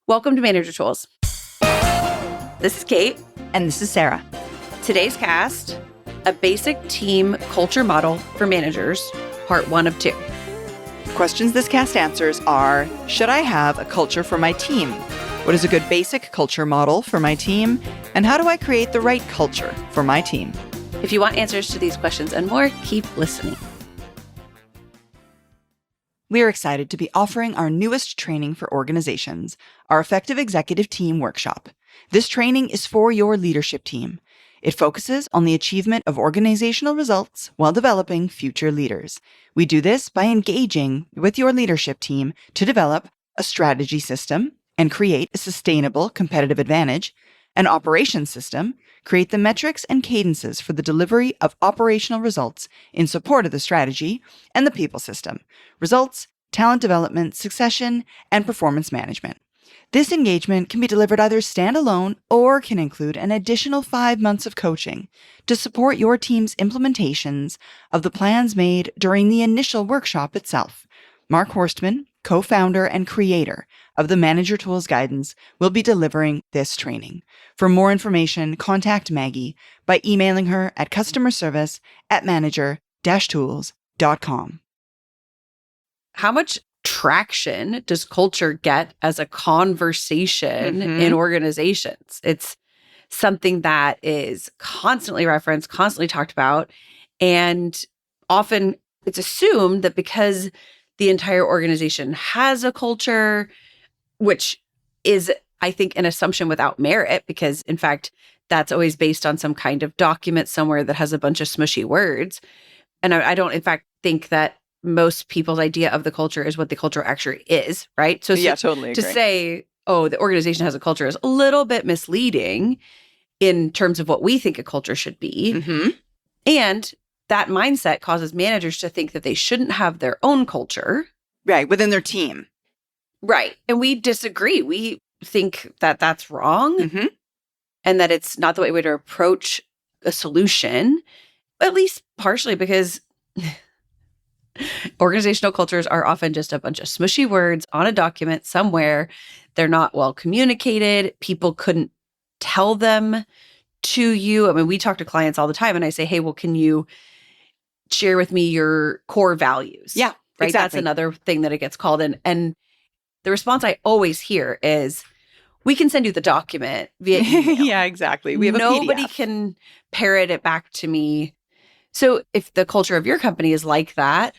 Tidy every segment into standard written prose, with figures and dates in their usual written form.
Welcome to Manager Tools. This is Kate. And this is Sarah. Today's cast, a basic team culture model for managers, part 1 of 2. Questions this cast answers are, should I have a culture for my team? What is a good basic culture model for my team? And how do I create the right culture for my team? If you want answers to these questions and more, keep listening. We are excited to be offering our newest training for organizations, our Effective Executive Team Workshop. This training is for your leadership team. It focuses on the achievement of organizational results while developing future leaders. We do this by engaging with your leadership team to develop a strategy system and create a sustainable competitive advantage, an operations system, create the metrics and cadences for the delivery of operational results in support of the strategy, and the people system, results, talent development, succession, and performance management. This engagement can be delivered either standalone or can include an additional 5 months of coaching to support your team's implementations of the plans made during the initial workshop itself. Mark Horstman, co-founder and creator of the Manager Tools Guidance, will be delivering this training. For more information, contact Maggie by emailing her at customerservice@manager-tools.com. How much traction does culture get as a conversation in organizations? It's something that is constantly referenced, constantly talked about, and often it's assumed that because the entire organization has a culture, which is, I think, an assumption without merit, because in fact, that's always based on some kind of document somewhere that has a bunch of smushy words. And I don't, in fact, think that most people's idea of the culture is what the culture actually is, right? So Yeah, totally agree. To say, oh, the organization has a culture is a little bit misleading in terms of what we think a culture should be. And that mindset causes managers to think that they shouldn't have their own culture. Right, within their team. Right. And we disagree. We think that that's wrong and that it's not the way to approach a solution, at least partially because organizational cultures are often just a bunch of smushy words on a document somewhere. They're not well communicated. People couldn't tell them to you. I mean, we talk to clients all the time and I say, hey, well, can you share with me your core values? Yeah, right. Exactly. That's another thing that it gets called in. And the response I always hear is, we can send you the document via email. Yeah, exactly. We have Nobody a PDF. can parrot it back to me. So if the culture of your company is like that,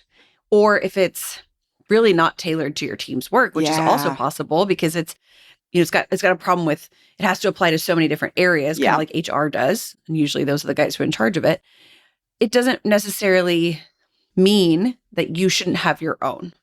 or if it's really not tailored to your team's work, which is also possible because it's got a problem with, it has to apply to so many different areas, kind of like HR does. And usually those are the guys who are in charge of it. It doesn't necessarily mean that you shouldn't have your own.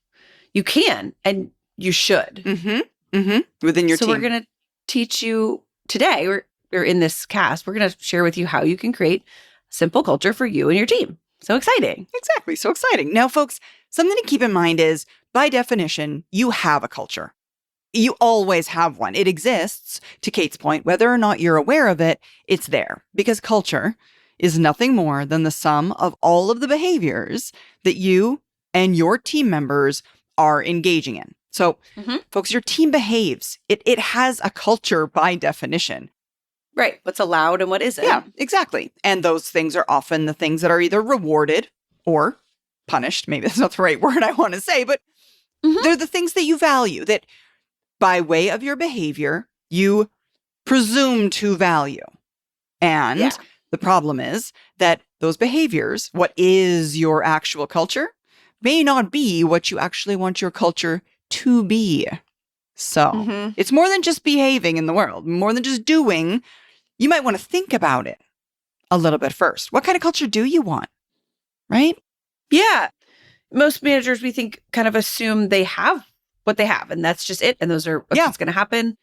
You can, and you should. Within your team. So we're going to teach you today, or in this cast, we're going to share with you how you can create a simple culture for you and your team. So exciting. Exactly. So exciting. Now, folks, something to keep in mind is, by definition, you have a culture. You always have one. It exists, to Kate's point, whether or not you're aware of it, it's there. Because culture is nothing more than the sum of all of the behaviors that you and your team members are engaging in. So, folks, your team behaves. It has a culture by definition. Right. What's allowed and what isn't. Yeah, exactly. And those things are often the things that are either rewarded or punished. Maybe that's not the right word I want to say, but they're the things that you value, that by way of your behavior, you presume to value. And the problem is that those behaviors, what is your actual culture, may not be what you actually want your culture to be. So it's more than just behaving in the world, more than just doing. You might want to think about it a little bit first. What kind of culture do you want? Right? Yeah. Most managers, we think, kind of assume they have what they have, and that's just it. And those are what's going to happen.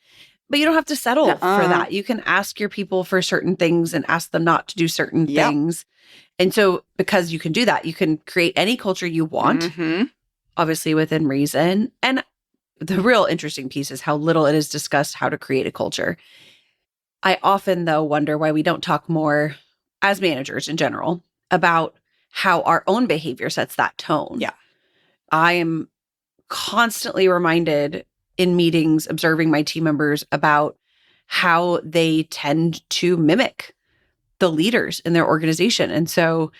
But you don't have to settle for that. You can ask your people for certain things and ask them not to do certain things. And so because you can do that, you can create any culture you want, obviously within reason. And the real interesting piece is how little it is discussed how to create a culture. I often, though, wonder why we don't talk more as managers in general about how our own behavior sets that tone. Yeah. I am constantly reminded in meetings observing my team members about how they tend to mimic the leaders in their organization. And so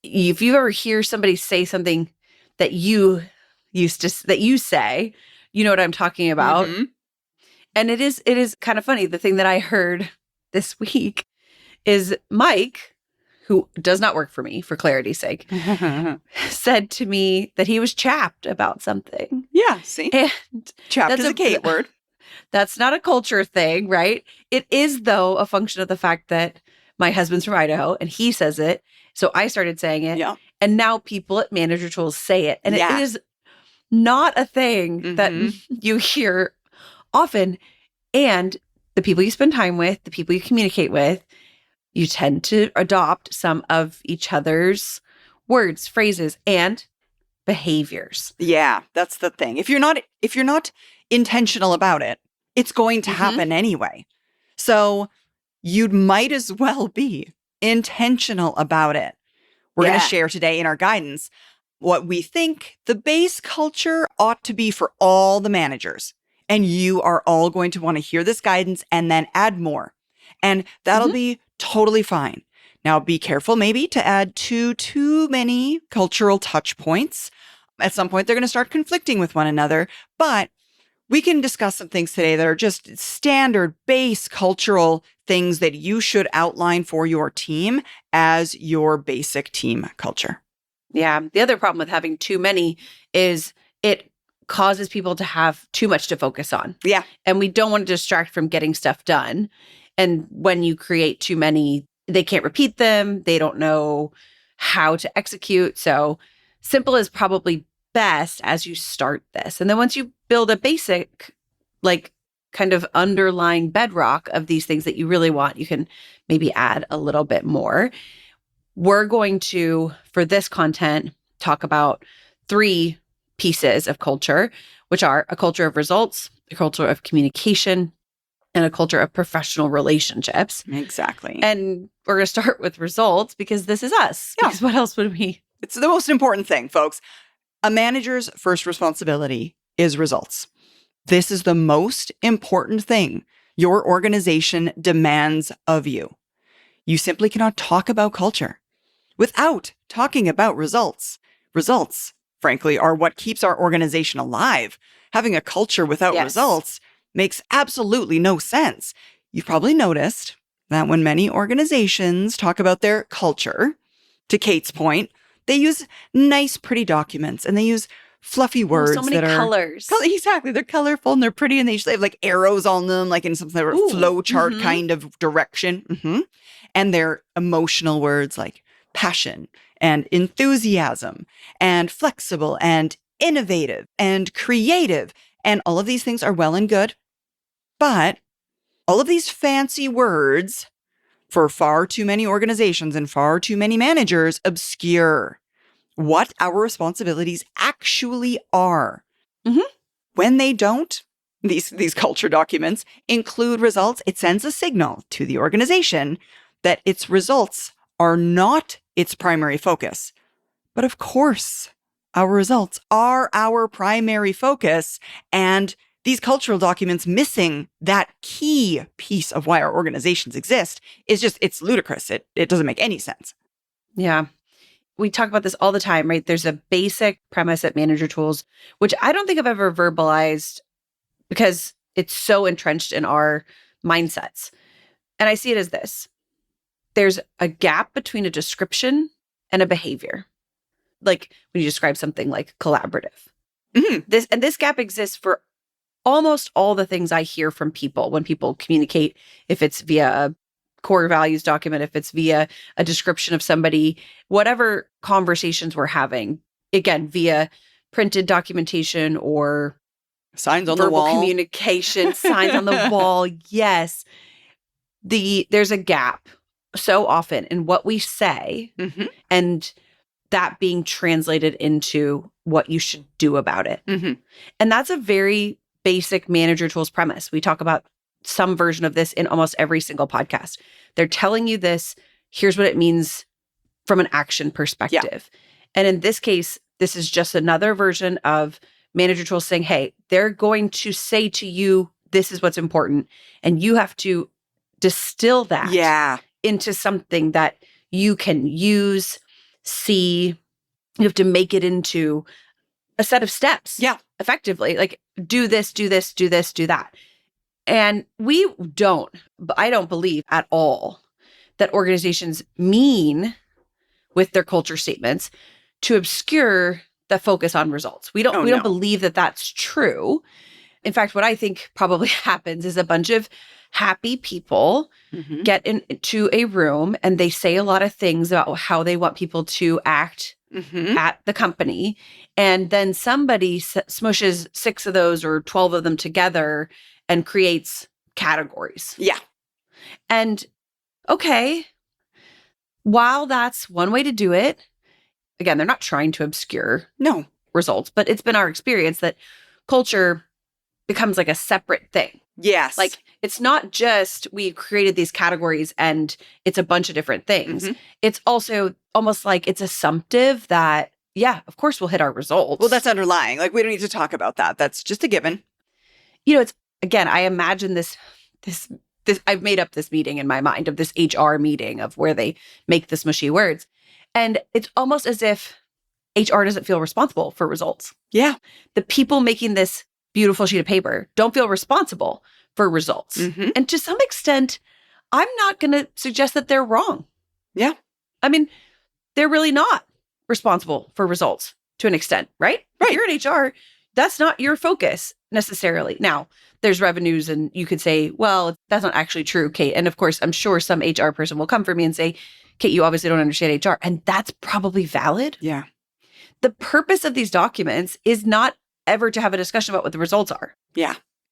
if you ever hear somebody say something that you that you say, you know what I'm talking about. Mm-hmm. And it is kind of funny. The thing that I heard this week is Mike, who does not work for me, for clarity's sake, said to me that he was chapped about something. Yeah, see? And Chapped is a Kate word. That's not a culture thing, right? It is, though, a function of the fact that my husband's from Idaho and he says it. So I started saying it. Yeah. And now people at Manager Tools say it. And it is not a thing that you hear often. And the people you spend time with, the people you communicate with, you tend to adopt some of each other's words, phrases, and behaviors. Yeah, that's the thing. If you're not intentional about it, it's going to happen anyway. So you might as well be intentional about it. We're going to share today in our guidance what we think the base culture ought to be for all the managers. And you are all going to want to hear this guidance and then add more. And that'll be totally fine. Now, be careful maybe to add too many cultural touch points. At some point, they're going to start conflicting with one another. But we can discuss some things today that are just standard base cultural things that you should outline for your team as your basic team culture. Yeah. The other problem with having too many is it causes people to have too much to focus on. Yeah. And we don't want to distract from getting stuff done. And when you create too many, they can't repeat them. They don't know how to execute. So simple is probably best as you start this. And then once you build a basic, like kind of underlying bedrock of these things that you really want, you can maybe add a little bit more. We're going to, for this content, talk about 3 pieces of culture, which are a culture of results, a culture of communication, and a culture of professional relationships. Exactly. And we're going to start with results because this is us. Yeah. Because what else would we? It's the most important thing, folks. A manager's first responsibility is results. This is the most important thing your organization demands of you. You simply cannot talk about culture without talking about results. Results, frankly, are what keeps our organization alive. Having a culture without results makes absolutely no sense. You've probably noticed that when many organizations talk about their culture, to Kate's point, they use nice, pretty documents and they use fluffy words. So many colors. Exactly. They're colorful and they're pretty and they usually have like arrows on them, like in some sort of flow chart kind of direction. And they're emotional words like passion and enthusiasm and flexible and innovative and creative. And all of these things are well and good. But all of these fancy words for far too many organizations and far too many managers obscure what our responsibilities actually are. When they don't, these culture documents include results, it sends a signal to the organization that its results are not its primary focus. But of course, our results are our primary focus, and these cultural documents missing that key piece of why our organizations exist it's ludicrous. It doesn't make any sense. Yeah. We talk about this all the time, right? There's a basic premise at Manager Tools, which I don't think I've ever verbalized because it's so entrenched in our mindsets. And I see it as this. There's a gap between a description and a behavior. Like when you describe something like collaborative. This gap exists for almost all the things I hear from people when people communicate, if it's via a core values document, if it's via a description of somebody, whatever conversations we're having, again, via printed documentation or signs on the wall, communication, signs on the wall. Yes. There's a gap so often in what we say and that being translated into what you should do about it. And that's a very basic Manager Tools premise. We talk about some version of this in almost every single podcast. They're telling you this, here's what it means from an action perspective. And in this case, this is just another version of manager tools saying, hey, they're going to say to you, this is what's important. And you have to distill that into something that you can use, see. You have to make it into a set of steps. Effectively. Like, do this, do this, do this, do that. And I don't believe at all that organizations mean with their culture statements to obscure the focus on results. We don't believe that that's true. In fact, what I think probably happens is a bunch of happy people get into a room and they say a lot of things about how they want people to act at the company. And then somebody smushes 6 of those or 12 of them together and creates categories. And okay, while that's one way to do it, again, they're not trying to obscure results, but it's been our experience that culture becomes like a separate thing. Like, it's not just we created these categories and it's a bunch of different things. It's also almost like it's assumptive that, of course we'll hit our results. Well, that's underlying. Like, we don't need to talk about that. That's just a given. It's, again, I imagine this, I've made up this meeting in my mind of this HR meeting of where they make the smushy words. And it's almost as if HR doesn't feel responsible for results. The people making this beautiful sheet of paper don't feel responsible for results. And to some extent, I'm not going to suggest that they're wrong. I mean, they're really not responsible for results to an extent, right? If you're in HR, that's not your focus necessarily. Now, there's revenues and you could say, well, that's not actually true, Kate. And of course, I'm sure some HR person will come for me and say, Kate, you obviously don't understand HR. And that's probably valid. The purpose of these documents is not ever to have a discussion about what the results are.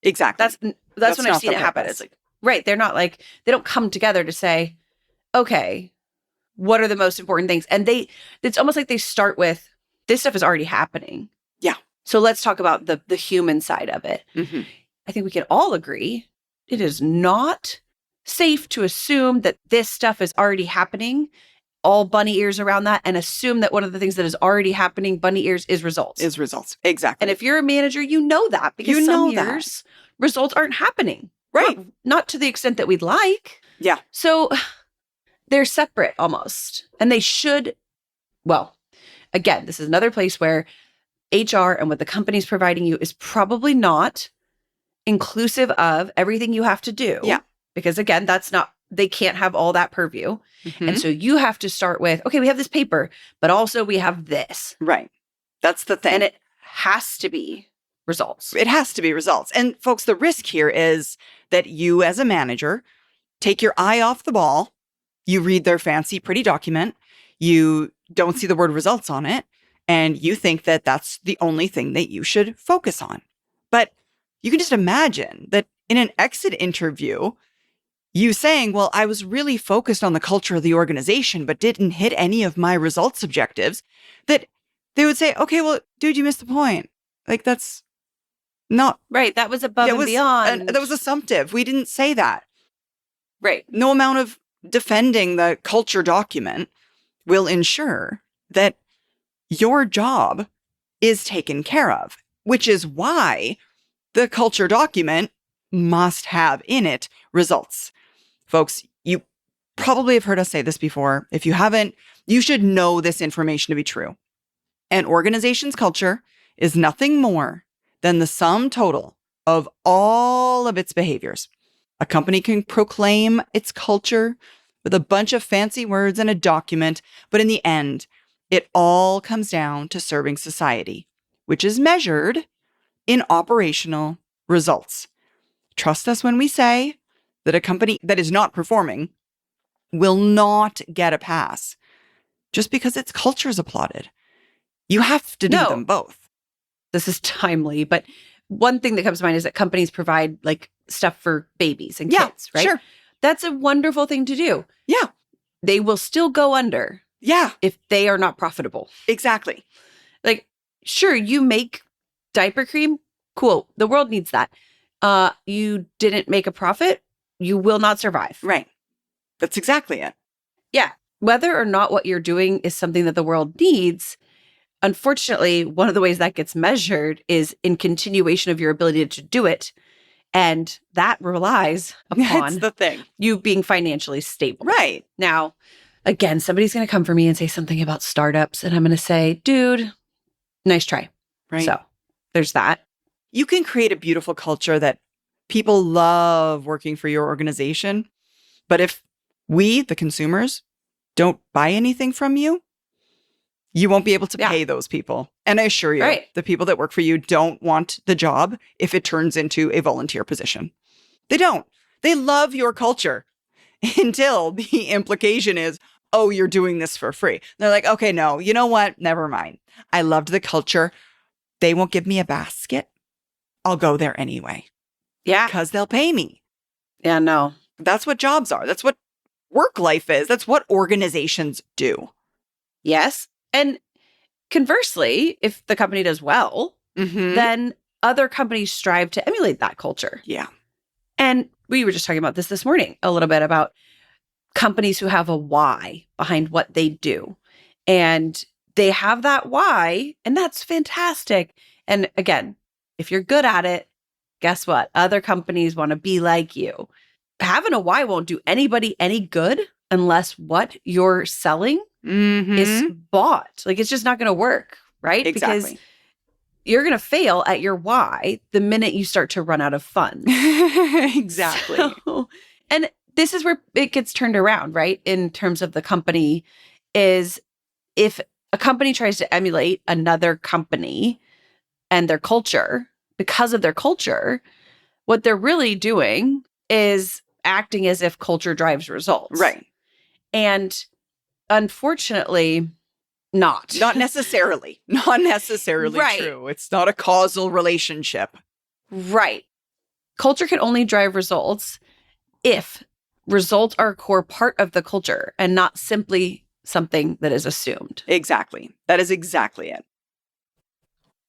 Exactly. That's when I've seen it happen. It's like, they're not like, they don't come together to say, okay, what are the most important things? And it's almost like they start with, this stuff is already happening. So let's talk about the human side of it. I think we can all agree it is not safe to assume that this stuff is already happening, all bunny ears around that, and assume that one of the things that is already happening, bunny ears, is results. Exactly. And if you're a manager, you know that because some years results aren't happening. Not to the extent that we'd like. So they're separate almost. And they should, well, again, this is another place where HR and what the company's providing you is probably not inclusive of everything you have to do. Because again, they can't have all that purview. And so you have to start with, okay, we have this paper, but also we have this. That's the thing. And it has to be results. It has to be results. And folks, the risk here is that you as a manager take your eye off the ball. You read their fancy, pretty document. You don't see the word results on it. And you think that that's the only thing that you should focus on. But you can just imagine that in an exit interview, you saying, well, I was really focused on the culture of the organization, but didn't hit any of my results objectives, that they would say, okay, well, dude, you missed the point. Like, that's not right. That was above and beyond. That was assumptive. We didn't say that. No amount of defending the culture document will ensure that your job is taken care of, which is why the culture document must have in it results. Folks, you probably have heard us say this before. If you haven't, you should know this information to be true. An organization's culture is nothing more than the sum total of all of its behaviors. A company can proclaim its culture with a bunch of fancy words and a document, but in the end, it all comes down to serving society, which is measured in operational results. Trust us when we say that a company that is not performing will not get a pass just because its culture is applauded. You have to do them both. This is timely, but one thing that comes to mind is that companies provide like stuff for babies and kids, right? Sure. That's a wonderful thing to do. They will still go under. If they are not profitable. Exactly. Like, sure, you make diaper cream. Cool. The world needs that. You didn't make a profit. You will not survive. Right. That's exactly it. Whether or not what you're doing is something that the world needs, unfortunately, one of the ways that gets measured is in continuation of your ability to do it. And that relies That's upon the thing. you being financially stable. Right. Now, again, somebody's going to come for me and say something about startups. And I'm going to say, dude, nice try. Right. So there's that. You can create a beautiful culture that people love working for your organization. But if we, the consumers, don't buy anything from you, you won't be able to pay those people. And I assure you, the people that work for you don't want the job if it turns into a volunteer position. They don't. They love your culture until the implication is, oh, you're doing this for free. They're like, okay, no, you know what? Never mind. I loved the culture. They won't give me a basket. I'll go there anyway. Yeah. Because they'll pay me. Yeah, no. That's what jobs are. That's what work life is. That's what organizations do. Yes. And conversely, if the company does well, then other companies strive to emulate that culture. Yeah. And we were just talking about this morning a little bit about companies who have a why behind what they do. And they have that why, and that's fantastic. And again, if you're good at it, guess what? Other companies want to be like you. Having a why won't do anybody any good unless what you're selling is bought. Like, it's just not going to work, right? Exactly. Because you're going to fail at your why the minute you start to run out of funds. Exactly. And this is where it gets turned around, right? In terms of the company, is if a company tries to emulate another company and their culture, because of their culture, what they're really doing is acting as if culture drives results. Right. And unfortunately, not. Not necessarily. Not necessarily true. It's not a causal relationship. Right. Culture can only drive results if results are a core part of the culture and not simply something that is assumed. Exactly. That is exactly it.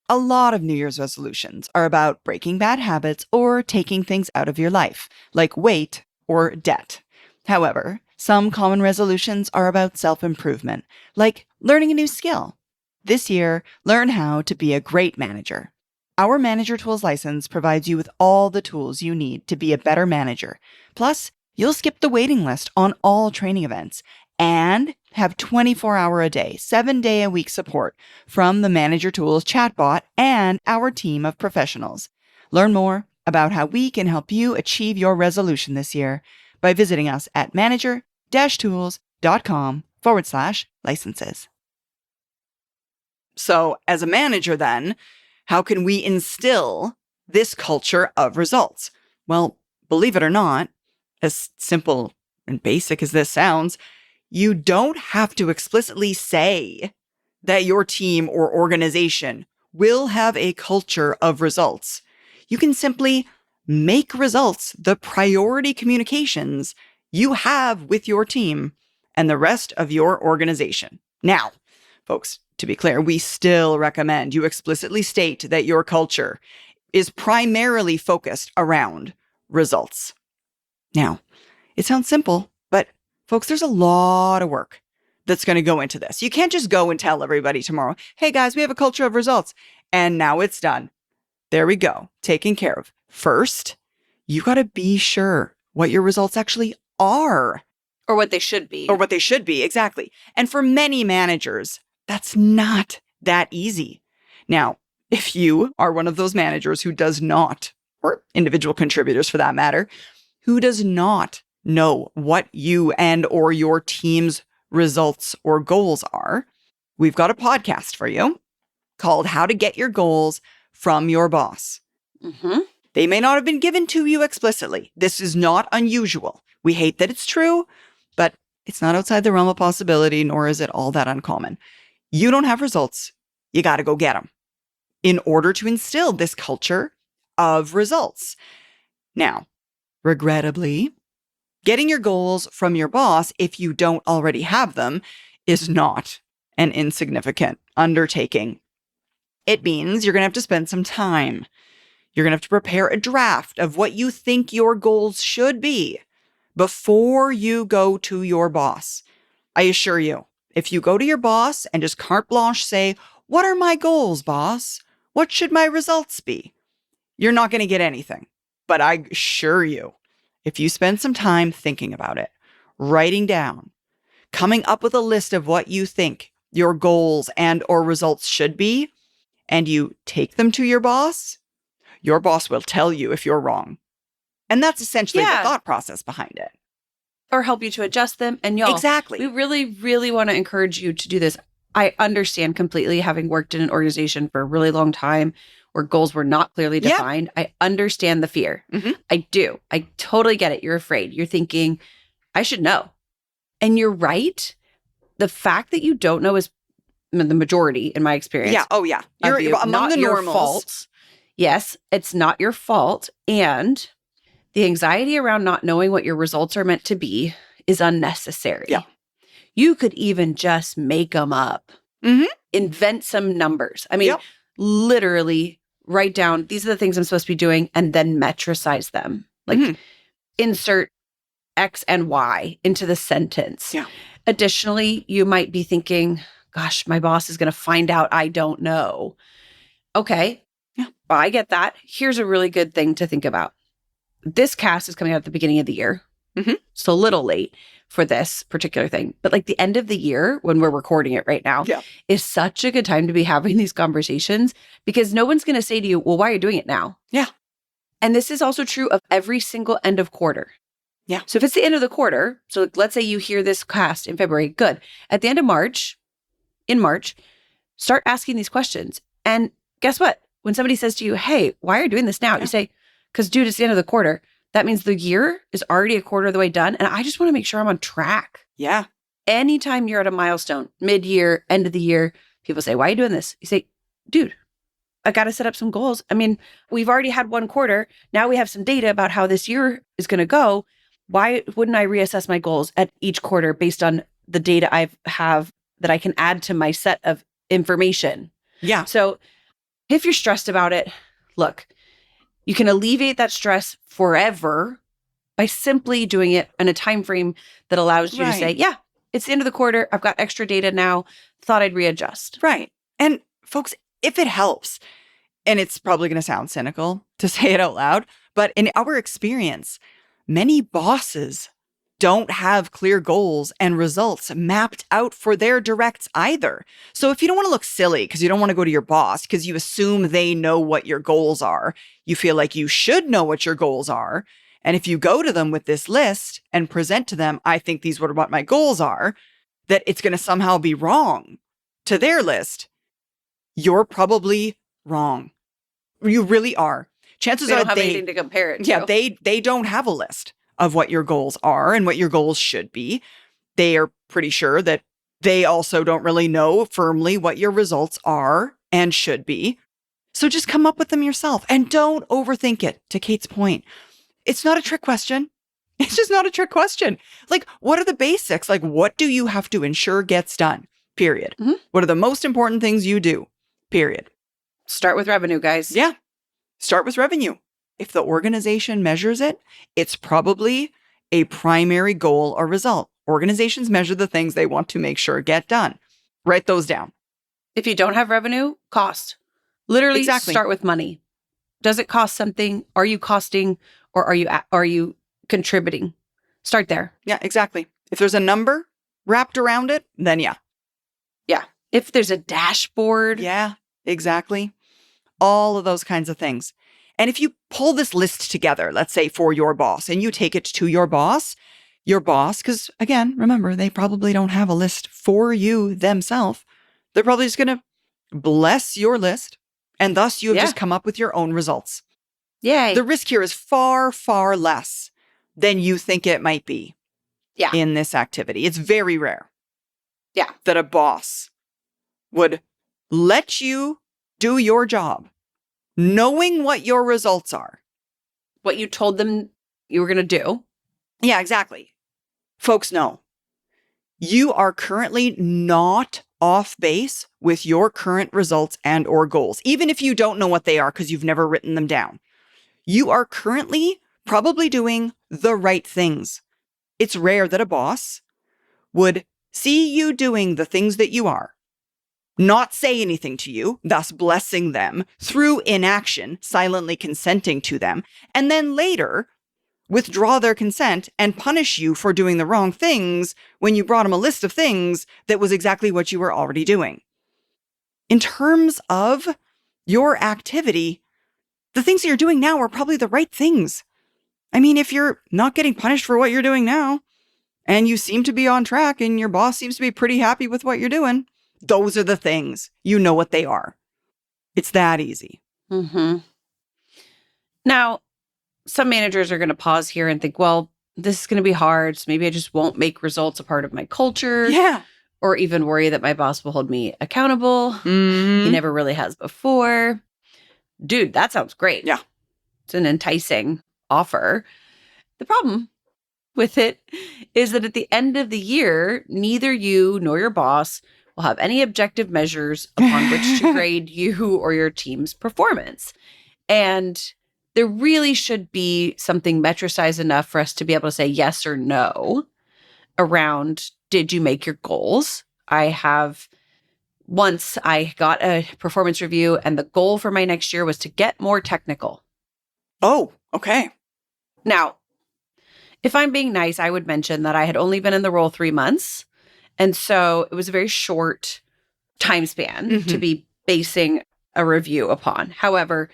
A lot of New Year's resolutions are about breaking bad habits or taking things out of your life, like weight or debt. However, some common resolutions are about self-improvement, like learning a new skill. This year, learn how to be a great manager. Our Manager Tools license provides you with all the tools you need to be a better manager. Plus, you'll skip the waiting list on all training events and have 24-hour-a-day, 7-day-a-week support from the Manager Tools chatbot and our team of professionals. Learn more about how we can help you achieve your resolution this year by visiting us at manager-tools.com/licenses. So, as a manager then, how can we instill this culture of results? Well, believe it or not, as simple and basic as this sounds, you don't have to explicitly say that your team or organization will have a culture of results. You can simply make results the priority communications you have with your team and the rest of your organization. Now, folks, to be clear, we still recommend you explicitly state that your culture is primarily focused around results. Now, it sounds simple, but folks, there's a lot of work that's going to go into this. You can't just go and tell everybody tomorrow, hey guys, we have a culture of results, and now it's done. There we go, taken care of. First, you got to be sure what your results actually are. Or what they should be. Or what they should be, exactly. And for many managers, that's not that easy. Now, if you are one of those managers who does not, or individual contributors for that matter, who does not know what you and or your team's results or goals are, we've got a podcast for you called How to Get Your Goals from Your Boss. They may not have been given to you explicitly. This is not unusual. We hate that it's true, but it's not outside the realm of possibility, nor is it all that uncommon. You don't have results. You got to go get them in order to instill this culture of results. Now, regrettably, getting your goals from your boss, if you don't already have them, is not an insignificant undertaking. It means you're going to have to spend some time. You're going to have to prepare a draft of what you think your goals should be before you go to your boss. I assure you, if you go to your boss and just carte blanche say, What are my goals, boss? What should my results be? You're not going to get anything. But I assure you, if you spend some time thinking about it, writing down, coming up with a list of what you think your goals and or results should be, and you take them to your boss will tell you if you're wrong. And that's essentially the thought process behind it. Or help you to adjust them. And y'all, exactly. We really, really want to encourage you to do this. I understand completely, having worked in an organization for a really long time where goals were not clearly defined. I understand the fear. I do. I totally get it. You're afraid. You're thinking, I should know. And you're right. The fact that you don't know is the majority, in my experience. Yeah. Oh, yeah. You're among the normals. Fault. Yes, it's not your fault. And the anxiety around not knowing what your results are meant to be is unnecessary. Yeah. You could even just make them up. Invent some numbers. I mean, literally write down, these are the things I'm supposed to be doing, and then metricize them. Like insert X and Y into the sentence. Yeah. Additionally, you might be thinking, gosh, my boss is going to find out I don't know. Okay. Yeah. Well, I get that. Here's a really good thing to think about. This cast is coming out at the beginning of the year. So a little late for this particular thing. But like the end of the year, when we're recording it right now, is such a good time to be having these conversations, because no one's going to say to you, well, why are you doing it now? Yeah. And this is also true of every single end of quarter. Yeah. So if it's the end of the quarter, so let's say you hear this cast in February, good. At the end of March, start asking these questions. And guess what? When somebody says to you, hey, why are you doing this now? You say, because dude, it's the end of the quarter. That means the year is already a quarter of the way done. And I just want to make sure I'm on track. Yeah. Anytime you're at a milestone, mid-year, end of the year, people say, why are you doing this? You say, dude, I got to set up some goals. I mean, we've already had one quarter. Now we have some data about how this year is going to go. Why wouldn't I reassess my goals at each quarter based on the data I have that I can add to my set of information? Yeah. So if you're stressed about it, look, you can alleviate that stress forever by simply doing it in a time frame that allows you to say, yeah, it's the end of the quarter. I've got extra data now. Thought I'd readjust. Right. And folks, if it helps, and it's probably going to sound cynical to say it out loud, but in our experience, many bosses don't have clear goals and results mapped out for their directs either. So if you don't want to look silly because you don't want to go to your boss because you assume they know what your goals are, you feel like you should know what your goals are. And if you go to them with this list and present to them, I think these are what my goals are, that it's going to somehow be wrong to their list, you're probably wrong. You really are. Chances they are don't have anything to compare it to. Yeah, they don't have a list of what your goals are and what your goals should be. They are pretty sure that they also don't really know firmly what your results are and should be. So just come up with them yourself and don't overthink it, to Kate's point. It's not a trick question. It's just not a trick question. Like, what are the basics? Like, what do you have to ensure gets done? Period. What are the most important things you do? Period. Start with revenue, guys. Yeah. Start with revenue. If the organization measures it, it's probably a primary goal or result. Organizations measure the things they want to make sure get done. Write those down. If you don't have revenue, cost. Literally start with money. Does it cost something? Are you costing, or are you contributing? Start there. Yeah, exactly. If there's a number wrapped around it, then yeah. Yeah. If there's a dashboard. Yeah, exactly. All of those kinds of things. And if you pull this list together, let's say for your boss, and you take it to your boss, because again, remember, they probably don't have a list for you themselves. They're probably just going to bless your list. And thus you have just come up with your own results. Yay. The risk here is far, far less than you think it might be in this activity. It's very rare that a boss would let you do your job knowing what your results are. What you told them you were going to do. Yeah, exactly. Folks know you are currently not off base with your current results and or goals, even if you don't know what they are because you've never written them down. You are currently probably doing the right things. It's rare that a boss would see you doing the things that you are not say anything to you, thus blessing them through inaction, silently consenting to them, and then later withdraw their consent and punish you for doing the wrong things when you brought them a list of things that was exactly what you were already doing. In terms of your activity, the things that you're doing now are probably the right things. I mean, if you're not getting punished for what you're doing now, and you seem to be on track and your boss seems to be pretty happy with what you're doing, those are the things. You know what they are. It's that easy. Mm-hmm. Now, some managers are going to pause here and think, well, this is going to be hard. So maybe I just won't make results a part of my culture. Yeah. Or even worry that my boss will hold me accountable. He never really has before. Dude, that sounds great. Yeah. It's an enticing offer. The problem with it is that at the end of the year, neither you nor your boss will have any objective measures upon which to grade you or your team's performance. And there really should be something metricized enough for us to be able to say yes or no around, did you make your goals? Once I got a performance review and the goal for my next year was to get more technical. Oh, okay. Now, if I'm being nice, I would mention that I had only been in the role 3 months. And so it was a very short time span to be basing a review upon. However,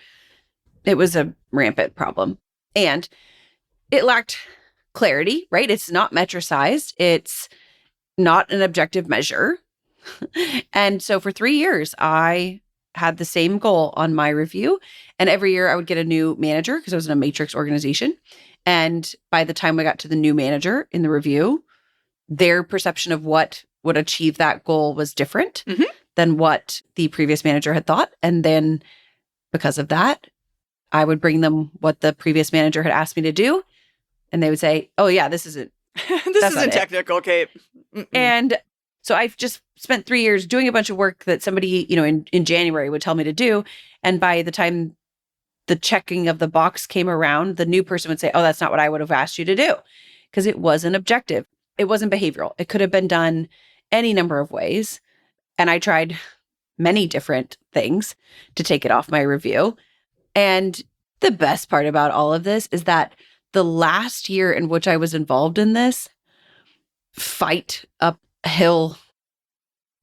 it was a rampant problem and it lacked clarity, right? It's not metricized. It's not an objective measure. And so for 3 years, I had the same goal on my review. And every year I would get a new manager because I was in a matrix organization. And by the time I got to the new manager in the review, their perception of what would achieve that goal was different than what the previous manager had thought. And then because of that, I would bring them what the previous manager had asked me to do. And they would say, oh yeah, this isn't this isn't technical, Kate. And so I've just spent 3 years doing a bunch of work that somebody, in January would tell me to do. And by the time the checking of the box came around, the new person would say, oh, that's not what I would have asked you to do. Because it wasn't objective. It wasn't behavioral. It could have been done any number of ways. And I tried many different things to take it off my review. And the best part about all of this is that the last year in which I was involved in this fight uphill,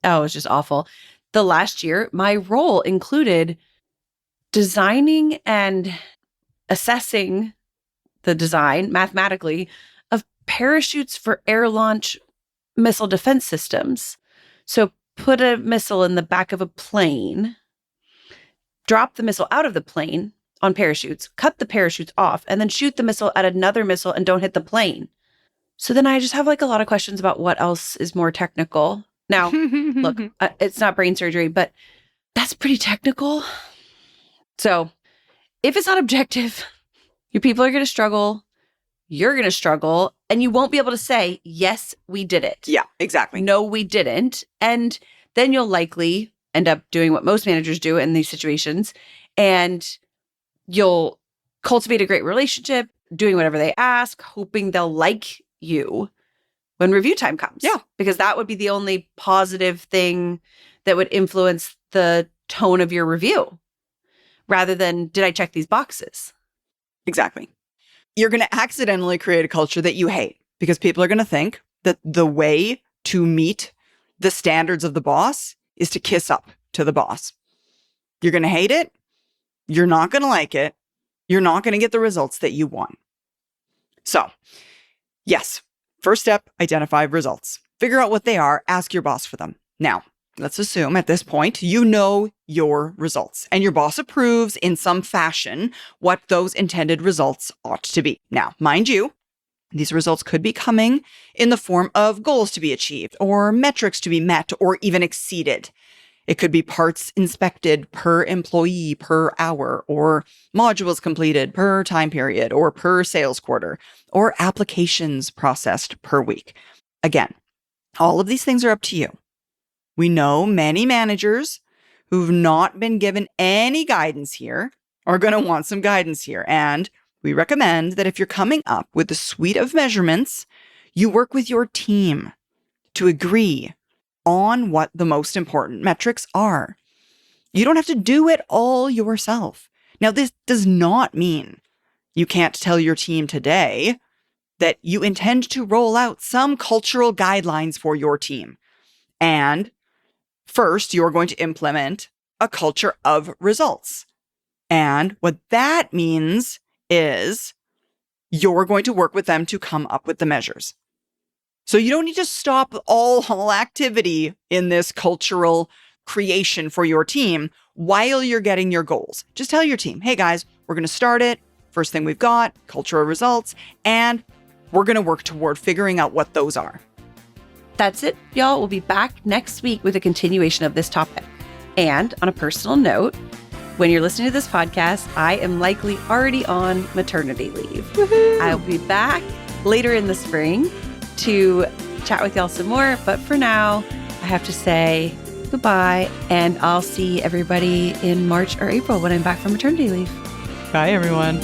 it was just awful. The last year, my role included designing and assessing the design mathematically of parachutes for air launch missile defense systems. So put a missile in the back of a plane, drop the missile out of the plane on parachutes, cut the parachutes off, and then shoot the missile at another missile and don't hit the plane. So then I just have a lot of questions about what else is more technical. Now, look, it's not brain surgery, but that's pretty technical. So if it's not objective, your people are going to struggle. You're going to struggle, and you won't be able to say, yes, we did it. Yeah, exactly. No, we didn't. And then you'll likely end up doing what most managers do in these situations, and you'll cultivate a great relationship, doing whatever they ask, hoping they'll like you when review time comes. Yeah. Because that would be the only positive thing that would influence the tone of your review, rather than, did I check these boxes? Exactly. You're going to accidentally create a culture that you hate because people are going to think that the way to meet the standards of the boss is to kiss up to the boss. You're going to hate it. You're not going to like it. You're not going to get the results that you want. So, yes, first step, identify results. Figure out what they are. Ask your boss for them. Now, let's assume at this point, you know your results and your boss approves in some fashion what those intended results ought to be. Now, mind you, these results could be coming in the form of goals to be achieved or metrics to be met or even exceeded. It could be parts inspected per employee per hour, or modules completed per time period, or per sales quarter, or applications processed per week. Again, all of these things are up to you. We know many managers who've not been given any guidance here are going to want some guidance here. And we recommend that if you're coming up with a suite of measurements, you work with your team to agree on what the most important metrics are. You don't have to do it all yourself. Now, this does not mean you can't tell your team today that you intend to roll out some cultural guidelines for your team. And first, you're going to implement a culture of results. And what that means is you're going to work with them to come up with the measures. So you don't need to stop all activity in this cultural creation for your team while you're getting your goals. Just tell your team, hey guys, we're going to start it. First thing we've got, cultural results, and we're going to work toward figuring out what those are. That's it, y'all. We'll be back next week with a continuation of this topic. And on a personal note, when you're listening to this podcast, I am likely already on maternity leave. Woo-hoo. I'll be back later in the spring to chat with y'all some more. But for now, I have to say goodbye, and I'll see everybody in March or April when I'm back from maternity leave. Bye, everyone.